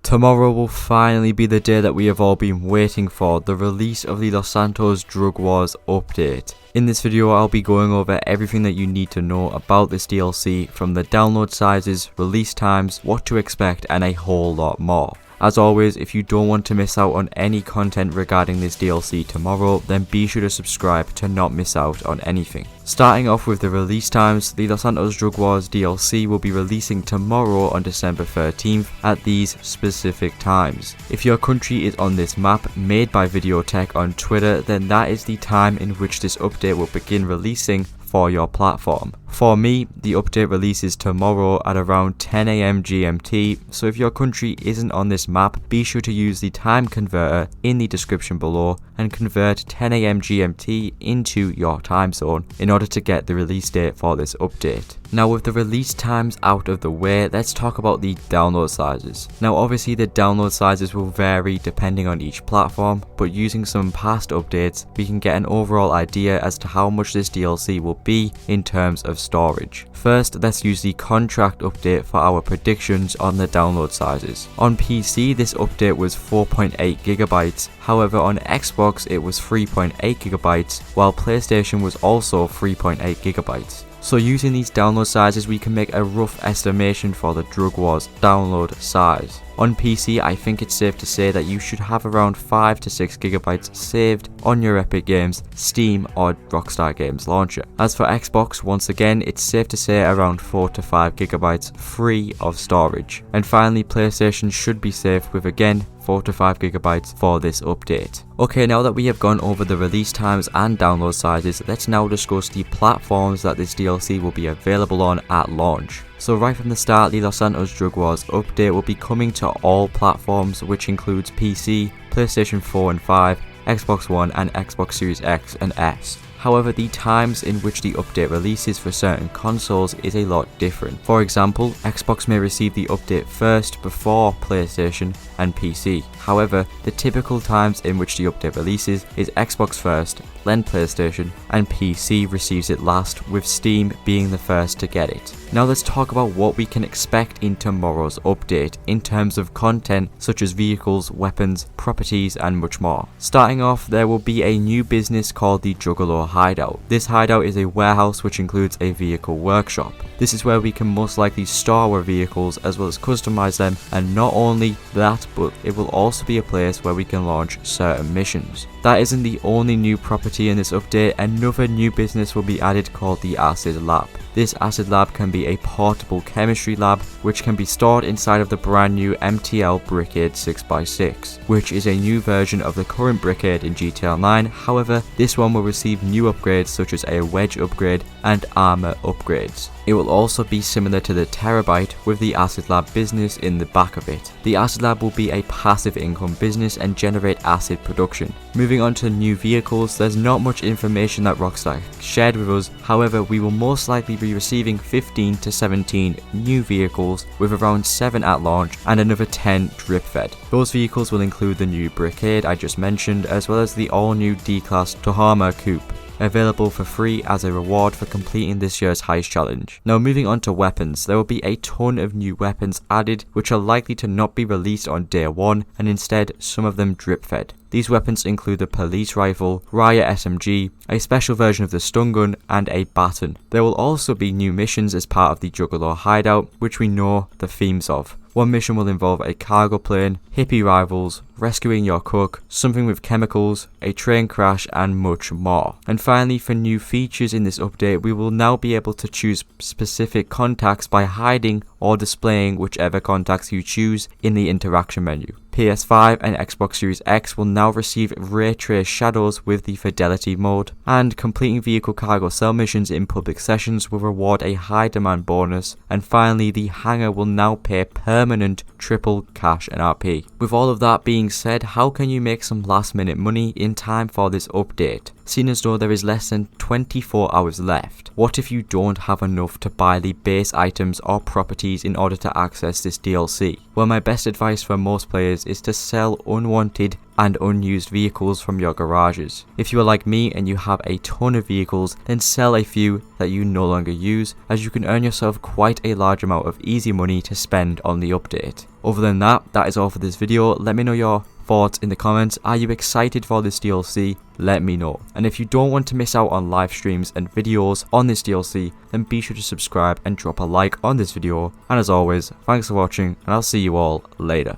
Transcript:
Tomorrow will finally be the day that we have all been waiting for, the release of the Santos Drug Wars update. In this video I'll be going over everything that you need to know about this DLC, from the download sizes, release times, what to expect and a whole lot more. As always, if you don't want to miss out on any content regarding this DLC tomorrow, then be sure to subscribe to not miss out on anything. Starting off with the release times, the Santos Drug Wars DLC will be releasing tomorrow on December 13th at these specific times. If your country is on this map made by Videotech on Twitter, then that is the time in which this update will begin releasing for your platform. For me, the update releases tomorrow at around 10 AM GMT, so if your country isn't on this map, be sure to use the time converter in the description below and convert 10 AM GMT into your time zone in order to get the release date for this update. Now, with the release times out of the way, let's talk about the download sizes. Now obviously the download sizes will vary depending on each platform, but using some past updates we can get an overall idea as to how much this DLC will be in terms of storage. First, let's use the contract update for our predictions on the download sizes. On PC, this update was 4.8 GB, however on Xbox it was 3.8 GB, while PlayStation was also 3.8 GB. So using these download sizes we can make a rough estimation for the Drug Wars download size. On PC, I think it's safe to say that you should have around 5 to 6 GB saved on your Epic Games, Steam or Rockstar Games launcher. As for Xbox, once again it's safe to say around 4 to 5 GB free of storage. And finally, PlayStation should be safe with again 4 to 5 GB for this update. Okay, now that we have gone over the release times and download sizes, let's now discuss the platforms that this DLC will be available on at launch. So right from the start, the Santos Drug Wars update will be coming to all platforms, which includes PC, PlayStation 4 and 5, Xbox One and Xbox Series X and S. However, the times in which the update releases for certain consoles is a lot different. For example, Xbox may receive the update first before PlayStation and PC. However, the typical times in which the update releases is Xbox first, then PlayStation, and PC receives it last, with Steam being the first to get it. Now let's talk about what we can expect in tomorrow's update in terms of content such as vehicles, weapons, properties and much more. Starting off, there will be a new business called the Juggalo Hideout. This hideout is a warehouse which includes a vehicle workshop. This is where we can most likely store our vehicles as well as customize them, and not only that, but it will also be a place where we can launch certain missions. That isn't the only new property in this update. Another new business will be added called the Acid Lab. This Acid Lab can be a portable chemistry lab which can be stored inside of the brand new MTL Brickade 6x6, which is a new version of the current Brickade in GTA 9. However, this one will receive new upgrades such as a wedge upgrade and armor upgrades. It will also be similar to the Terabyte with the Acid Lab business in the back of it. The Acid Lab will be a passive income business and generate acid production. Moving on to new vehicles, there's not much information that Rockstar shared with us. However, we will most likely be receiving 15 to 17 new vehicles, with around 7 at launch and another 10 drip fed. Those vehicles will include the new Brickade I just mentioned, as well as the all new D-Class Tohama Coupe, available for free as a reward for completing this year's heist challenge. Now moving on to weapons, there will be a ton of new weapons added which are likely to not be released on day 1 and instead some of them drip fed. These weapons include the police rifle, Riot SMG, a special version of the stun gun and a baton. There will also be new missions as part of the Juggalo Hideout which we know the themes of. One mission will involve a cargo plane, hippie rivals, rescuing your cook, something with chemicals, a train crash and much more. And finally, for new features in this update, we will now be able to choose specific contacts by hiding or displaying whichever contacts you choose in the interaction menu. PS5 and Xbox Series X will now receive ray trace shadows with the fidelity mode, and completing vehicle cargo cell missions in public sessions will reward a high demand bonus. And finally, the hangar will now pay permanent triple cash and RP. With all of that being said, how can you make some last minute money in time for this update? Seeing as though there is less than 24 hours left, what if you don't have enough to buy the base items or properties in order to access this DLC? Well, my best advice for most players is to sell unwanted and unused vehicles from your garages. If you are like me and you have a ton of vehicles, then sell a few that you no longer use, as you can earn yourself quite a large amount of easy money to spend on the update. Other than that, that is all for this video. Let me know your thoughts in the comments. Are you excited for this DLC? Let me know. And if you don't want to miss out on live streams and videos on this DLC, then be sure to subscribe and drop a like on this video. And as always, thanks for watching, and I'll see you all later.